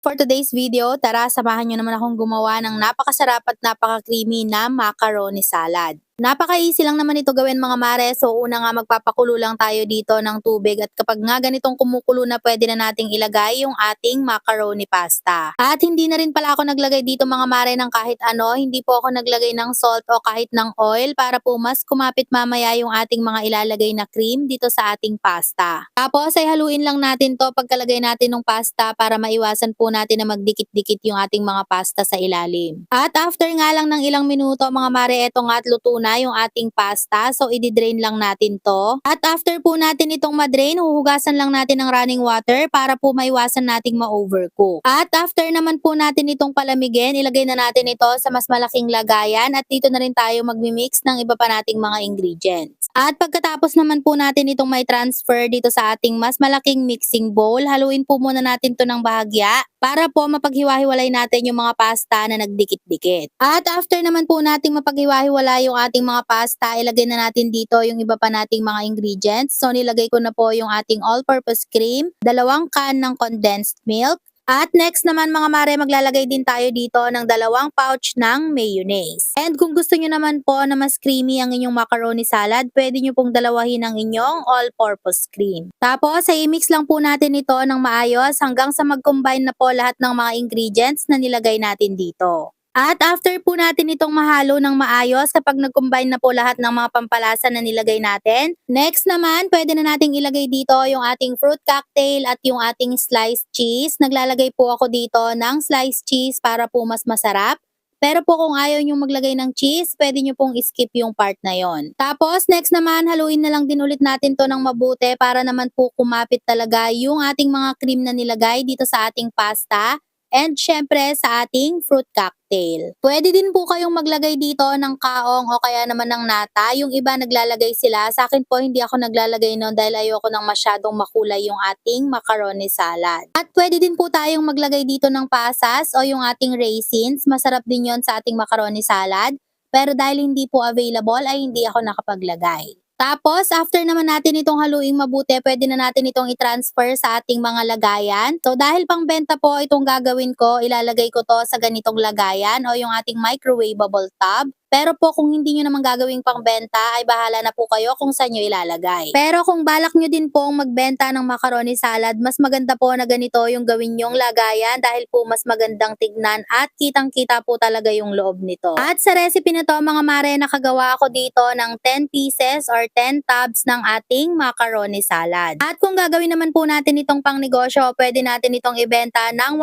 For today's video, tara samahan nyo naman akong gumawa ng napakasarap at napaka-creamy na macaroni salad. Napaka-easy lang naman ito gawin mga mare. So una nga magpapakulo lang tayo dito ng tubig at kapag nga ganitong kumukulo na pwede na nating ilagay yung ating macaroni pasta. At hindi na rin pala ako naglagay dito mga mare ng kahit ano, hindi po ako naglagay ng salt o kahit ng oil para po mas kumapit mamaya yung ating mga ilalagay na cream dito sa ating pasta. Tapos ay haluin lang natin to pagkalagay natin ng pasta para maiwasan po natin na magdikit-dikit yung ating mga pasta sa ilalim. At after nga lang ng ilang minuto mga mare, eto nga at luto na yung ating pasta. So i-drain lang natin to. At after po natin itong madrain, huhugasan lang natin ng running water para po maiwasan nating ma-overcook. At after naman po natin itong palamigin, ilagay na natin ito sa mas malaking lagayan at dito na rin tayo magmi-mix ng iba pa nating mga ingredients. At pagkatapos naman po natin itong may transfer dito sa ating mas malaking mixing bowl, haluin po muna natin to ng bahagya para po mapaghiwa-hiwalay natin yung mga pasta na nagdikit-dikit. At after naman po nating mapaghiwa-hiwalay yung ating mga pasta, ilagay na natin dito yung iba pa nating mga ingredients. So nilagay ko na po yung ating all-purpose cream, 2 can ng condensed milk, at next naman mga mare, maglalagay din tayo dito ng 2 pouch ng mayonnaise. And kung gusto nyo naman po na mas creamy ang inyong macaroni salad, pwede nyo pong dalawahin ang inyong all-purpose cream. Tapos ay i-mix lang po natin ito ng maayos hanggang sa mag-combine na po lahat ng mga ingredients na nilagay natin dito. At after po natin itong mahalo ng maayos, kapag nag-combine na po lahat ng mga pampalasa na nilagay natin, next naman, pwede na nating ilagay dito yung ating fruit cocktail at yung ating sliced cheese. Naglalagay po ako dito ng sliced cheese para po mas masarap. Pero po kung ayaw nyo maglagay ng cheese, pwede nyo pong skip yung part na yon. Tapos next naman, haluin na lang din ulit natin to ng mabuti para naman po kumapit talaga yung ating mga cream na nilagay dito sa ating pasta. And syempre sa ating fruit cocktail. Pwede din po kayong maglagay dito ng kaong o kaya naman ng nata. Yung iba naglalagay sila. Sa akin po hindi ako naglalagay nun dahil ayoko nang masyadong makulay yung ating macaroni salad. At pwede din po tayong maglagay dito ng pasas o yung ating raisins. Masarap din yon sa ating macaroni salad. Pero dahil hindi po available ay hindi ako nakapaglagay. Tapos, after naman natin itong haluing mabuti, pwede na natin itong i-transfer sa ating mga lagayan. So, dahil pang benta po itong gagawin ko, ilalagay ko to sa ganitong lagayan o yung ating microwavable tub. Pero po kung hindi nyo naman gagawing pangbenta, ay bahala na po kayo kung saan nyo ilalagay. Pero kung balak nyo din pong magbenta ng macaroni salad, mas maganda po na ganito yung gawin nyong lagayan dahil po mas magandang tignan at kitang-kita po talaga yung loob nito. At sa recipe na to mga mare, nakagawa ako dito ng 10 pieces or 10 tubs ng ating macaroni salad. At kung gagawin naman po natin itong pang negosyo, pwede natin itong ibenta ng